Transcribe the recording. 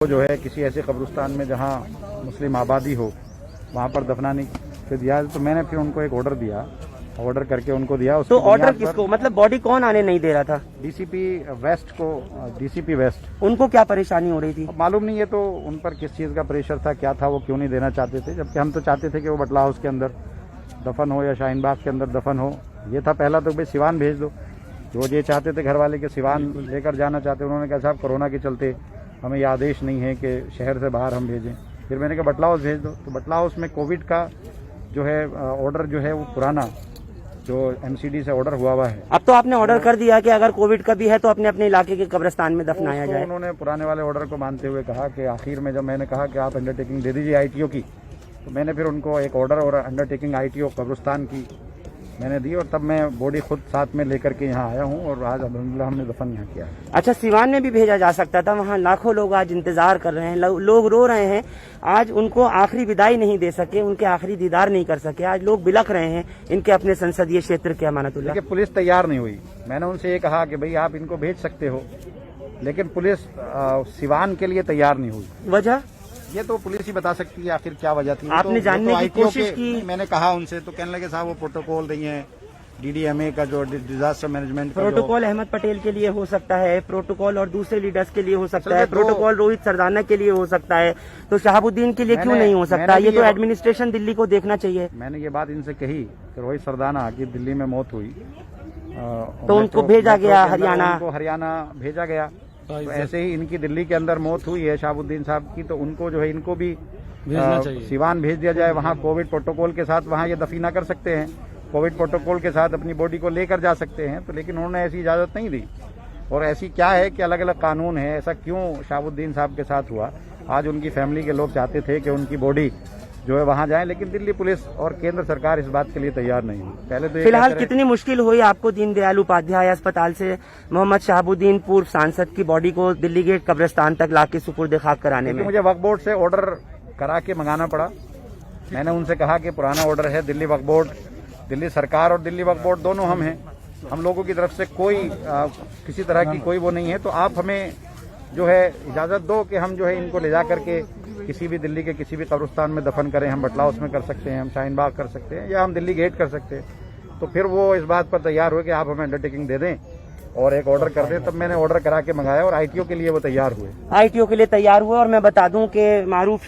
वो जो है किसी ऐसे कब्रिस्तान में जहाँ मुस्लिम आबादी हो वहाँ पर दफनाने से दिया। तो मैंने फिर उनको एक ऑर्डर दिया, ऑर्डर करके उनको दिया। तो ऑर्डर किसको, मतलब बॉडी कौन आने नहीं दे रहा था? डीसीपी वेस्ट को, डीसीपी वेस्ट। उनको क्या परेशानी हो रही थी? मालूम नहीं है तो उन पर किस चीज़ का प्रेशर था, क्या था, वो क्यों नहीं देना चाहते थे, जबकि हम तो चाहते थे कि वो बटला हाउस के अंदर दफन हो या शाहीन बाग के अंदर दफन हो। ये था पहला तो भाई सिवान भेज दो, जो ये चाहते थे घर वाले के सिवान लेकर जाना चाहते। उन्होंने कहा साहब कोरोना के चलते हमें यह आदेश नहीं है कि शहर से बाहर हम भेजें। फिर मैंने कहा बटला हाउस भेज दो, तो बटला हाउस में कोविड का जो है ऑर्डर जो है वो पुराना जो एमसीडी से ऑर्डर हुआ है। अब तो आपने ऑर्डर कर दिया कि अगर कोविड का भी है तो अपने अपने इलाके के कब्रिस्तान में दफनाया जाए। उन्होंने पुराने वाले ऑर्डर को मानते हुए कहा कि आखिर में जब मैंने कहा कि आप अंडरटेकिंग दे दीजिए आईटीओ की, तो मैंने फिर उनको एक ऑर्डर और अंडरटेकिंग आईटीओ कब्रिस्तान की मैंने दी, और तब मैं बॉडी खुद साथ में लेकर के यहाँ आया हूँ और आज अल्हम्दुलिल्लाह हमने दफन यहाँ किया। अच्छा, सिवान में भी भेजा जा सकता था, वहाँ लाखों लोग आज इंतजार कर रहे हैं, लोग रो रहे हैं। आज उनको आखिरी विदाई नहीं दे सके, उनके आखिरी दीदार नहीं कर सके, आज लोग बिलख रहे हैं इनके अपने संसदीय क्षेत्र के अमानतुल्लाह। लेकिन पुलिस तैयार नहीं हुई। मैंने उनसे ये कहा कि भाई आप इनको भेज सकते हो, लेकिन पुलिस सिवान के लिए तैयार नहीं हुई। वजह ये तो पुलिस ही बता सकती है आखिर क्या वजह थी। आपने जानने की कोशिश की? मैंने कहा उनसे तो कहने लगे साहब वो प्रोटोकॉल नहीं है, डीडीएमए का जो डिजास्टर मैनेजमेंट का प्रोटोकॉल अहमद पटेल के लिए हो सकता है, प्रोटोकॉल और दूसरे लीडर्स के लिए हो सकता है, प्रोटोकॉल रोहित सरदाना के लिए हो सकता है, तो शहाबुद्दीन के लिए क्यों नहीं हो सकता? ये तो एडमिनिस्ट्रेशन दिल्ली को देखना चाहिए। मैंने ये बात इनसे कही कि रोहित सरदाना की दिल्ली में मौत हुई तो उनको भेजा गया हरियाणा, उनको हरियाणा भेजा गया। तो ऐसे ही इनकी दिल्ली के अंदर मौत हुई है शहाबुद्दीन साहब की, तो उनको जो है इनको भी सिवान भेज दिया जाए। वहाँ कोविड प्रोटोकॉल के साथ वहाँ ये दफीना कर सकते हैं, कोविड प्रोटोकॉल के साथ अपनी बॉडी को लेकर जा सकते हैं। तो लेकिन उन्होंने ऐसी इजाजत नहीं दी। और ऐसी क्या है कि अलग अलग कानून है, ऐसा क्यों शहाबुद्दीन साहब के साथ हुआ? आज उनकी फैमिली के लोग चाहते थे कि उनकी बॉडी जो है वहां जाए, लेकिन दिल्ली पुलिस और केंद्र सरकार इस बात के लिए तैयार नहीं हुई। पहले तो फिलहाल कितनी मुश्किल हुई आपको दीनदयाल उपाध्याय अस्पताल से मोहम्मद शहाबुद्दीन पूर्व सांसद की बॉडी को दिल्ली के कब्रिस्तान तक लाके सुपुर्द खाक कराने में? मुझे वक्फ बोर्ड से ऑर्डर करा के मंगाना पड़ा। मैंने उनसे कहा कि पुराना ऑर्डर है, दिल्ली वक्फ बोर्ड, दिल्ली सरकार और दिल्ली वक्फ बोर्ड दोनों हम हैं, हम लोगों की तरफ से कोई किसी तरह की कोई वो नहीं है। तो आप हमें जो है इजाजत दो कि हम जो है इनको ले जा करके किसी भी दिल्ली के किसी भी कब्रिस्तान में दफन करें। हम बटला हाउस में कर सकते हैं, हम शाहीन बाग कर सकते हैं, या हम दिल्ली गेट कर सकते हैं। तो फिर वो इस बात पर तैयार हुए कि आप हमें अंडरटेकिंग दे दें और एक ऑर्डर कर दें। तब मैंने ऑर्डर करा के मंगाया और आईटीओ के लिए वो तैयार हुए। आईटीओ के लिए तैयार हुए। और मैं बता दूं कि मारूफ